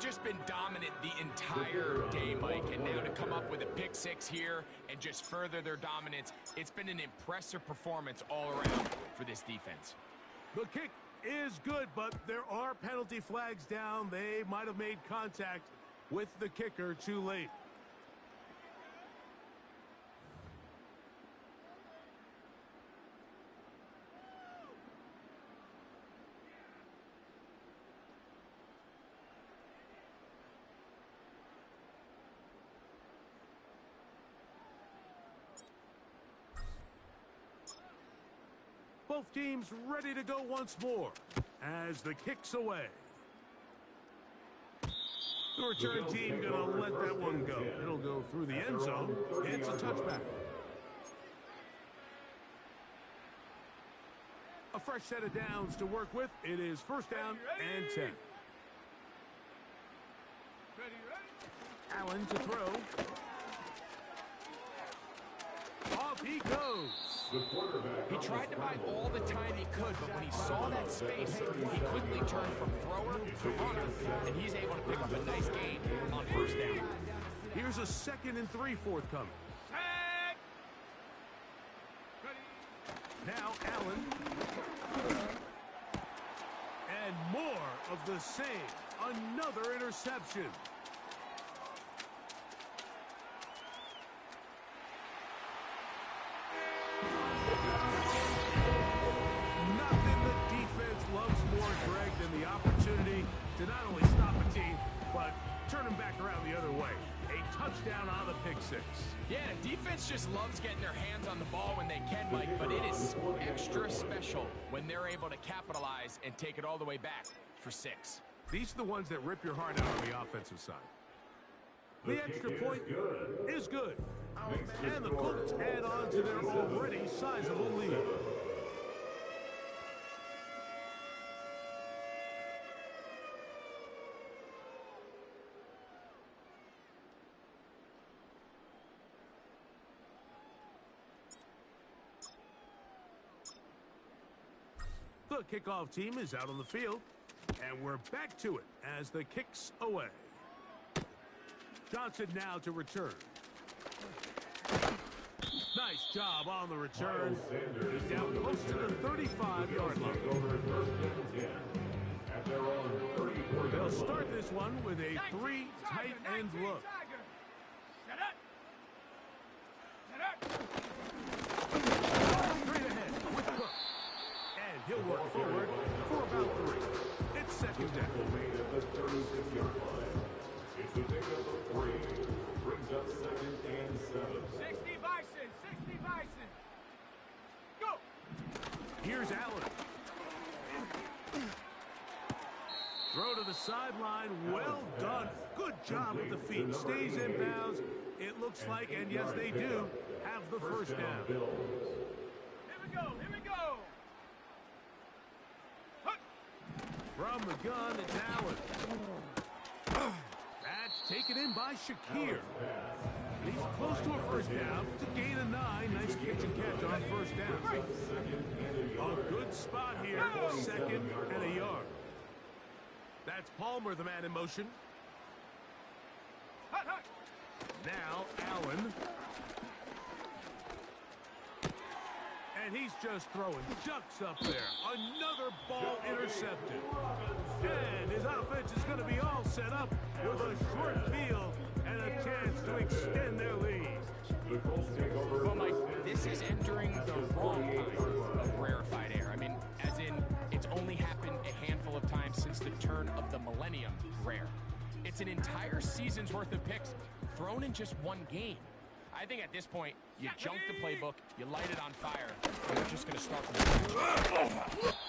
just been dominant the entire day, Mike, and now to come up with a pick six here and just further their dominance, it's been an impressive performance all around for this defense. The kick is good, but there are penalty flags down. They might have made contact with the kicker too late. Both teams ready to go once more as the kick's away. The return team going to let that one go. It'll go through the end zone. It's a touchback. A fresh set of downs to work with. It is first down and 10. Allen to throw. Off he goes. He tried to buy all the time he could, but when he saw that space, he quickly turned from thrower to runner, and he's able to pick up a nice gain on first down. Here's a 2nd and 3 forthcoming. Now Allen. And more of the same. Another interception. To not only stop a team, but turn them back around the other way. A touchdown on the pick six. Yeah, defense just loves getting their hands on the ball when they can, Mike, but it is extra special when they're able to capitalize and take it all the way back for 6. These are the ones that rip your heart out on the offensive side. The extra point is good. And the Colts add on to their already sizable lead. The kickoff team is out on the field, and we're back to it as the kick's away. Johnson now to return. Nice job on the return. He's down close to the 35-yard line. They'll start this one with a 3 tight end look. Straight ahead with Cook. And he'll work forward for about 3. It's second down. At the 36-yard line. It's a pickup of 3. Brings up 2nd and 7. 60 Bison, 60 Bison. Go! Here's Allen. Throw to the sideline. Well done. Good job with the feet. Stays in bounds. It looks like, and yes, they do, have the first down. Here we go. Here we go. From the gun, it's Allen. That's taken in by Shakir. He's close to a first down to gain a 9. Nice catch and catch on first down. A good spot here. 2nd and a yard. That's Palmer, the man in motion. Now Allen. And he's just throwing ducks up there. Another ball intercepted. And his offense is going to be all set up with a short field and a chance to extend their lead. Well, Mike, this is entering the wrong kind of rarefied air. I mean, as in, it's only happened a handful of times since the turn of the millennium rare. It's an entire season's worth of picks thrown in just one game. I think at this point, you junk the playbook, you light it on fire, and you're just going to start from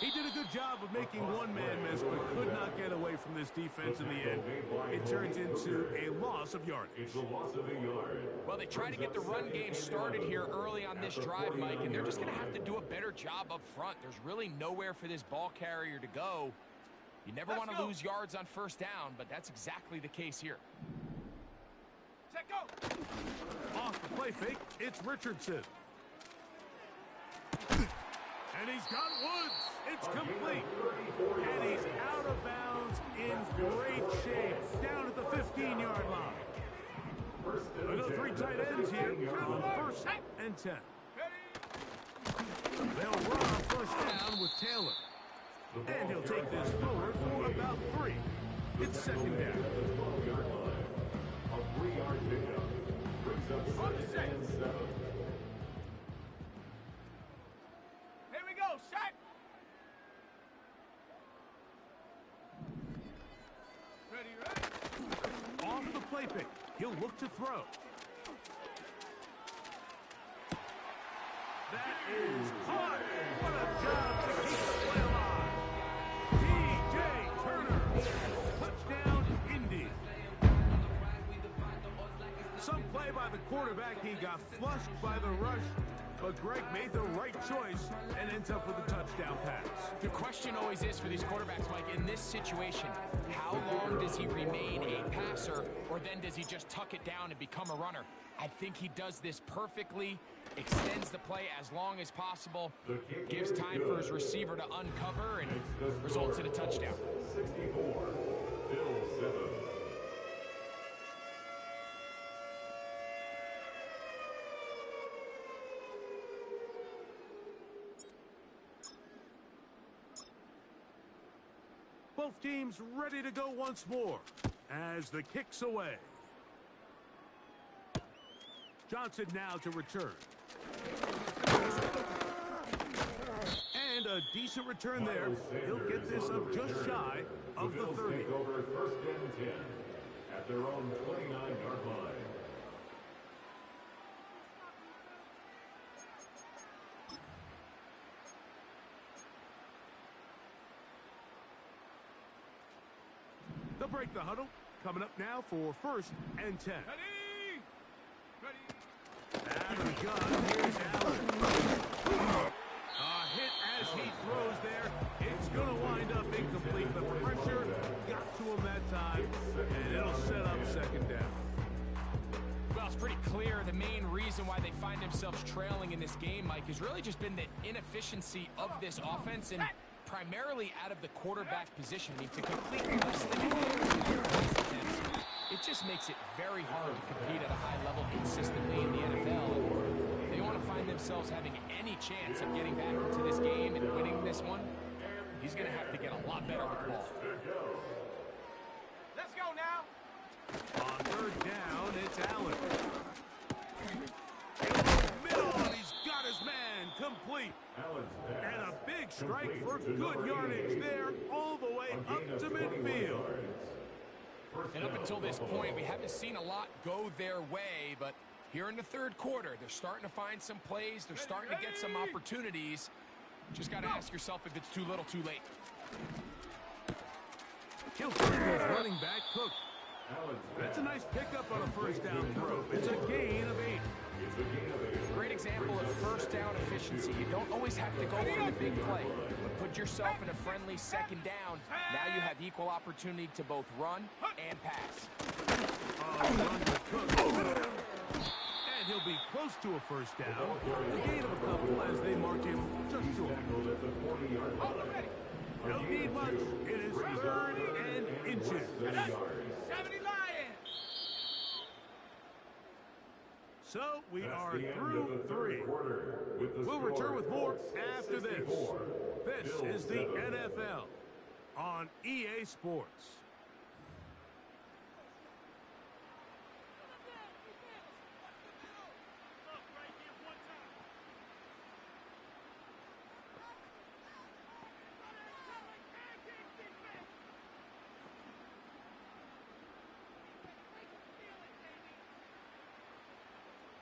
He did a good job of making one man miss, but could not get away from this defense in the end. It turns into a loss of yardage. Well, they try to get the run game started here early on this drive, Mike, and they're just going to have to do a better job up front. There's really nowhere for this ball carrier to go. You never want to lose yards on first down, but that's exactly the case here. Check go. Off the play fake, it's Richardson. And he's got Woods. It's complete. And he's out of bounds downs in great shape, down at the 15-yard line. We've got 3 tight ends here on 1st and 10. They'll run on 1st down with Taylor. And he'll take this forward for about 3. It's 2nd down. A 3-yard pickup brings up 2nd and 7. Here we go, set. Ready, ready. Off the play fake. He'll look to throw. That is caught. What a job to keep the play alive. P.J. Turner. Touchdown, Indy. Some play by the quarterback. He got flushed by the rush, but Greg made the right choice and ends up with a touchdown pass. The question always is for these quarterbacks, Mike, in this situation, how long does he remain a passer, or then does he just tuck it down and become a runner? I think he does this perfectly, extends the play as long as possible, gives time for his receiver to uncover, and results in a touchdown. 64, Bill Simmons. Both teams ready to go once more as the kick's away. Johnson now to return. And a decent return there. He'll get this up just shy of the 30. Take over 1st and 10 at their own 29-yard line. They'll break the huddle. Coming up now for 1st and 10. Ready, ready. Out of the gun, here's Allen. A hit as he throws there. It's going to wind up incomplete. The pressure got to him that time, and it'll set up 2nd down. Well, it's pretty clear the main reason why they find themselves trailing in this game, Mike, has really just been the inefficiency of this offense and primarily out of the quarterback position. I mean, to complete less than half of their pass attempts, it just makes it very hard to compete at a high level consistently in the NFL. And if they want to find themselves having any chance of getting back into this game and winning this one, he's going to have to get a lot better with the ball. Let's go now. On 3rd down, it's Allen. In the middle, he's got his man complete. And a big strike for good yardage there all the way up to midfield. And up until this point, we haven't seen a lot go their way, but here in the 3rd quarter, they're starting to find some plays. They're starting to get some opportunities. Just got to ask yourself if it's too little, too late. He'll take his running back, Cook. That's a nice pickup on a 1st down throw. It's a gain of 8. Great example of 1st down efficiency. You don't always have to go for the big play, but put yourself in a friendly 2nd down. Now you have equal opportunity to both run and pass. Run to Cook. And he'll be close to a 1st down. The gain of a couple as they mark him just short. Don't need much. It is 3rd and inches. 70 Lions. So we are through 3. We'll return with more after this. This is the NFL on EA Sports.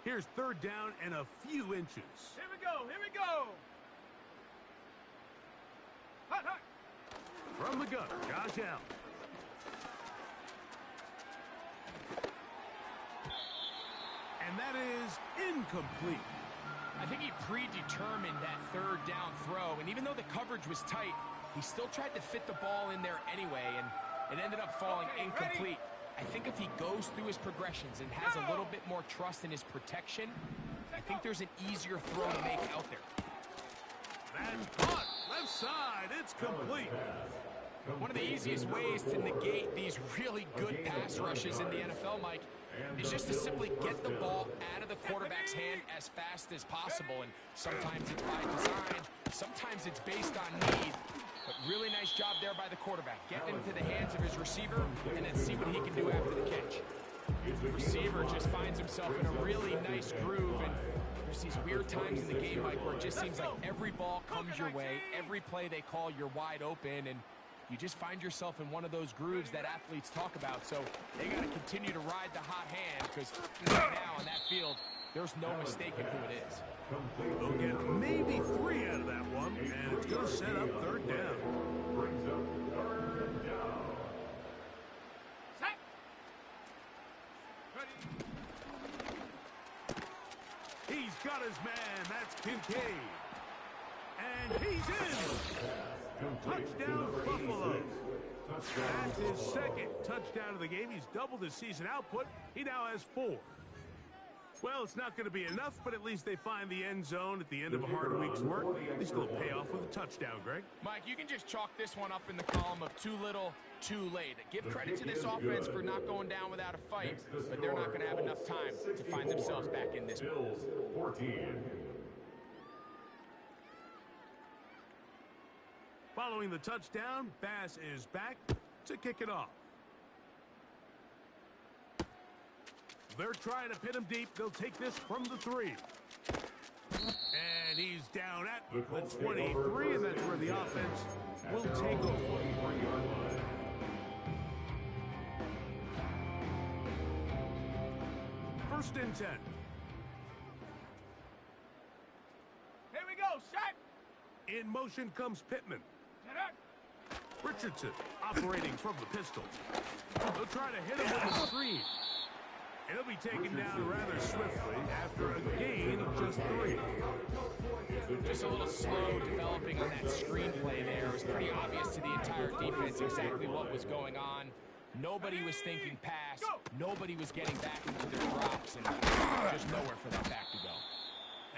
Here's 3rd down and a few inches. Here we go, here we go. Hut, hut. From the gun, Josh Allen. And that is incomplete. I think he predetermined that 3rd down throw, and even though the coverage was tight, he still tried to fit the ball in there anyway, and it ended up falling incomplete. I think if he goes through his progressions and has a little bit more trust in his protection, I think there's an easier throw to make out there. That's caught. Left side. It's complete. One of the easiest ways to negate these really good pass rushes in the NFL, Mike, is just to simply get the ball out of the quarterback's hand as fast as possible. And sometimes it's by design, sometimes it's based on need. But really nice job there by the quarterback, getting into the hands of his receiver and then see what he can do after the catch. The receiver just finds himself in a really nice groove, and there's these weird times in the game, Mike, where it just seems like every ball comes your way, every play they call, you're wide open, and you just find yourself in one of those grooves that athletes talk about. So they got to continue to ride the hot hand, because right now on that field, there's no mistaking who it is. They'll get maybe 3 out of that one, and it's going to set up 3rd down. Brings up 3rd down. Set. Ready. He's got his man. That's Kincaid. And he's in. Touchdown, Buffalo. That's his 2nd touchdown of the game. He's doubled his season output. He now has 4. Well, it's not going to be enough, but at least they find the end zone at the end of a hard week's work. At least it'll pay off with a touchdown, Greg. Mike, you can just chalk this one up in the column of too little, too late. Give credit to this offense for not going down without a fight, but they're not going to have enough time to find themselves back in this one. Bills 14. Following the touchdown, Bass is back to kick it off. They're trying to pin him deep. They'll take this from the 3. And he's down at the 23, and that's where the offense will take over. 23-yard line. First and 10. Here we go. Set. In motion comes Pittman. Set up. Richardson operating from the pistol. They'll try to hit him with a screen. And he'll be taken down rather swiftly after a gain of just 3. Just a little slow developing on that screenplay there. It was pretty obvious to the entire defense exactly what was going on. Nobody was thinking pass. Nobody was getting back into their drops, and just nowhere for that back to go.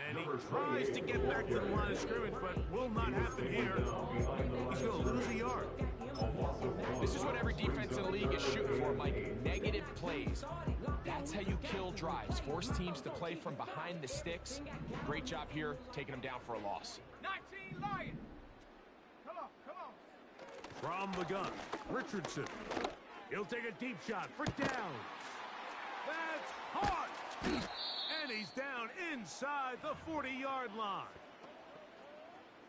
And he tries to get back to the line of scrimmage, but will not happen here. He's going to lose a yard. This is what every defense in the league is shooting for, Mike. Negative plays. That's how you kill drives. Force teams to play from behind the sticks. Great job here, taking them down for a loss. 19 Lions. Come on, come on. From the gun, Richardson. He'll take a deep shot for down. That's hot. And he's down inside the 40-yard line.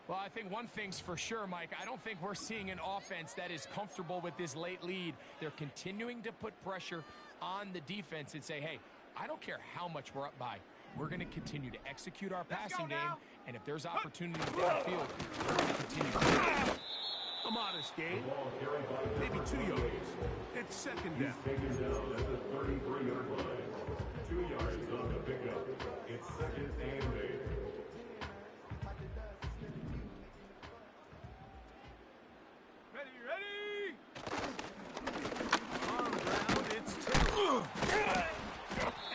Well, I think one thing's for sure, Mike. I don't think we're seeing an offense that is comfortable with this late lead. They're continuing to put pressure on the defense and say, hey, I don't care how much we're up by. We're going to continue to execute our passing game, and if there's opportunity downfield, we're going to continue to do it. A modest gain, maybe 2 yards. It's 2nd down. Taken down at the 33-yard line. 2 yards on the pickup. It's 2nd and 8. Ready, ready. On ground, it's 2.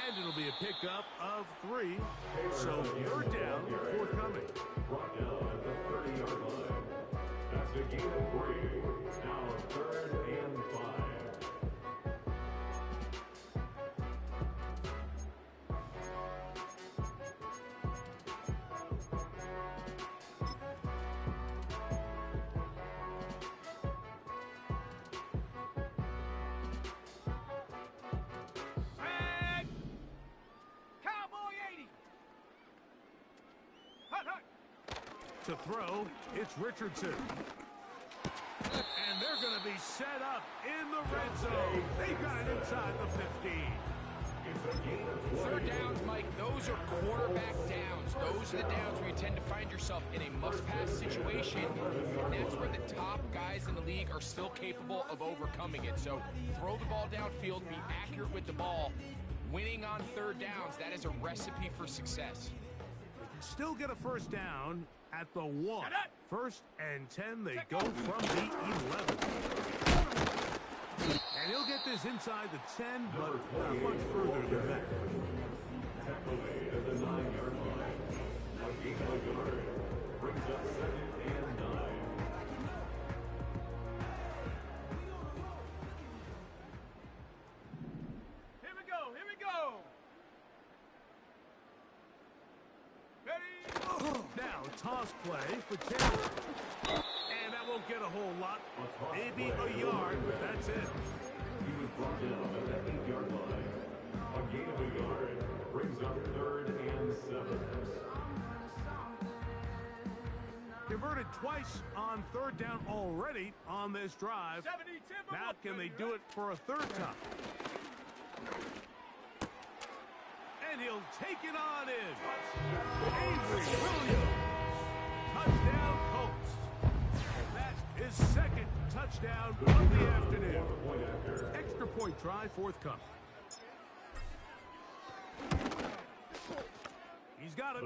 And it'll be a pickup of 3. So 3rd down, forthcoming. Brought down at the 30-yard line. That's a gain of 3. Now 3rd and 5. Red. Cowboy 80. Hut, hut. To throw, it's Richardson. And they're going to be set up in the red zone. They've got it inside the 15. 3rd downs, Mike, those are quarterback downs. Those are the downs where you tend to find yourself in a must-pass situation, and that's where the top guys in the league are still capable of overcoming it. So throw the ball downfield, be accurate with the ball. Winning on 3rd downs, that is a recipe for success. Still get a 1st down at the 1. 1st and 10, they go from the 11. And he'll get this inside the 10, but not much further than that. Away at the 9-yard line. A gain of a yard. Brings up 2nd and 9. toss play for Taylor. And that won't get a whole lot. Maybe a yard, but that's it. He was brought down at the 8-yard line. A gain of a yard brings up 3rd and 7. Converted twice on 3rd down already on this drive. Now can they do it for a 3rd time? And he'll take it on in. Avery Williams. Touchdown Colts. That's his 2nd touchdown of the afternoon. Extra point try forthcoming. He's got it.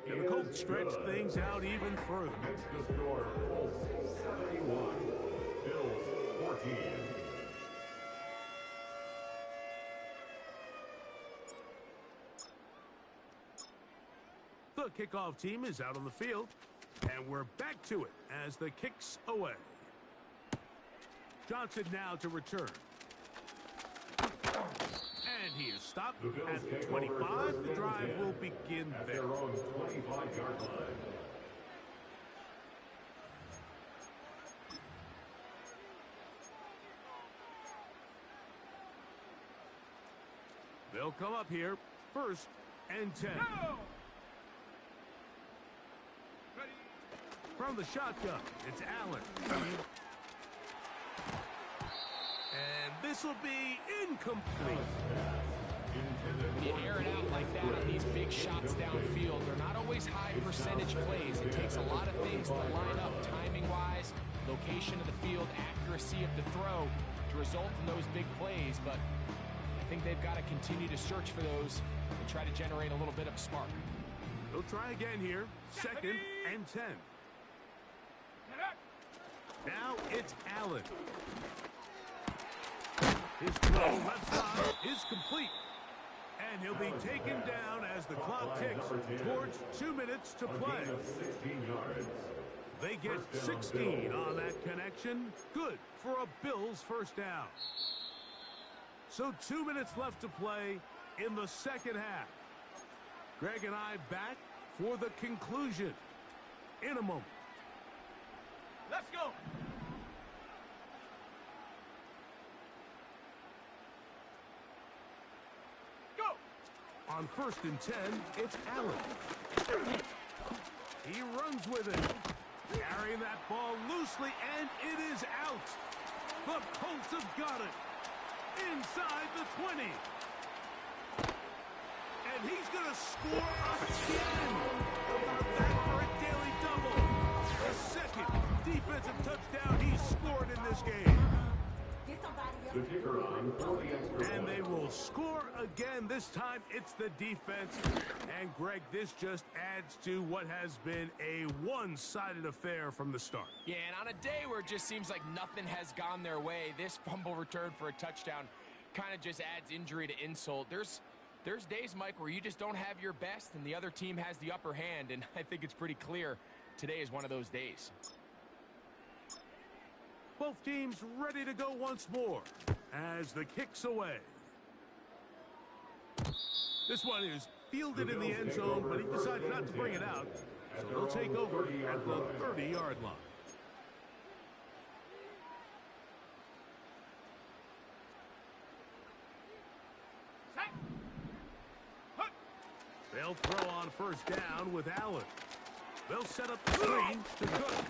And the Colts stretch things out even further. Makes the score Colts 71, Bills 14. The kickoff team is out on the field, and we're back to it as the kick's away. Johnson now to return. And he is stopped at the 25. The drive will begin there. Their own 25-yard line. They'll come up here, 1st and 10. From the shotgun, it's Allen. And this will be incomplete. You air it out like that on these big shots downfield. They're not always high percentage plays. It takes a lot of things to line up timing-wise, location of the field, accuracy of the throw to result in those big plays. But I think they've got to continue to search for those and try to generate a little bit of a spark. They'll try again here, 2nd and 10. Now it's Allen. His throw left side is complete. And he'll be taken down as the clock ticks towards 2 minutes to play. 16 yards. They get 16 on that connection. Good for a Bills 1st down. So 2 minutes left to play in the 2nd half. Greg and I back for the conclusion in a moment. Let's go. Go. On 1st and 10, it's Allen. He runs with it. Carrying that ball loosely, and it is out. The Colts have got it. Inside the 20. And he's going to score again. About that for a daily double. The 2nd defensive touchdown he's scored in this game. The kicker on for the extra And point. they will score again. This time it's the defense. And Greg, this just adds to what has been a one-sided affair from the start. Yeah, and on a day where it just seems like nothing has gone their way, this fumble return for a touchdown kind of just adds injury to insult. There's days, Mike, where you just don't have your best and the other team has the upper hand, and I think it's pretty clear today is one of those days. Both teams ready to go once more as the kick's away. This one is fielded in the end zone, but he decides not to bring it out. So they'll take over at the 30-yard line. They'll throw on 1st down with Allen. They'll set up the screen to Cook.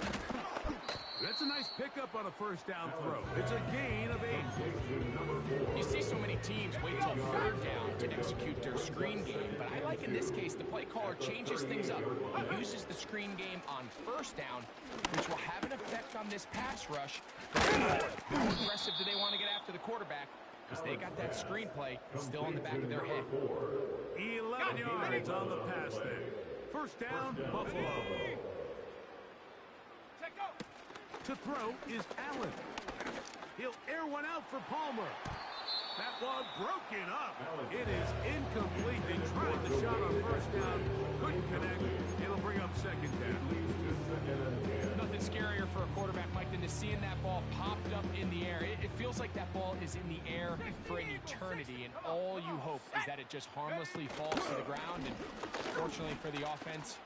That's a nice pickup on a 1st down throw. It's a gain of 8. You see so many teams wait till 3rd down to execute their screen game, but I like in this case the play caller changes things up. He uses the screen game on 1st down, which will have an effect on this pass rush. How aggressive do they want to get after the quarterback? Because they got that screenplay still in the back of their head. 11 yards on the pass there. 1st down, Buffalo. To throw is Allen. He'll air one out for Palmer. That one broken up. It is incomplete. They tried the shot on 1st down. Couldn't connect. It'll bring up 2nd down. Nothing scarier for a quarterback, Mike, than to seeing that ball popped up in the air. It feels like that ball is in the air for an eternity, and all you hope is that it just harmlessly falls to the ground. And fortunately for the offense,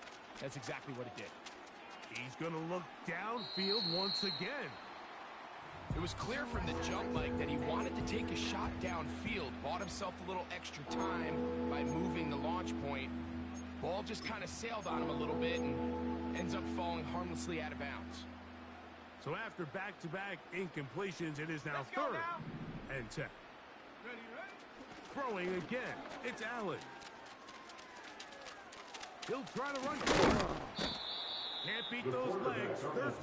that's exactly what it did. He's going to look downfield once again. It was clear from the jump, Mike, that he wanted to take a shot downfield, bought himself a little extra time by moving the launch point. Ball just kind of sailed on him a little bit and ends up falling harmlessly out of bounds. So after back-to-back incompletions, it is now third and 10. Ready? Throwing again. It's Allen. He'll try to run forward. Can't beat those legs.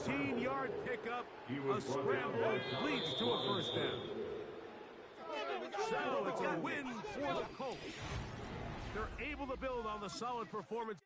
13-yard pickup. A scramble leads to a first down. So it's a win for the Colts. They're able to build on the solid performance.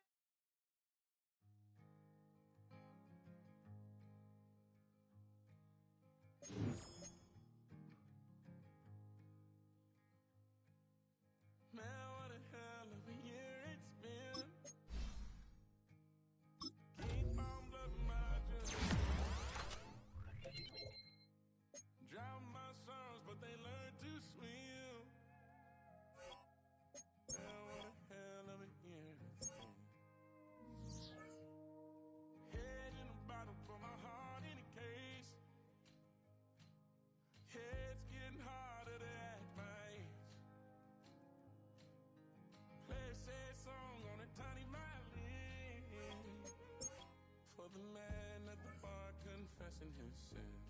For the man at the bar confessing his sin.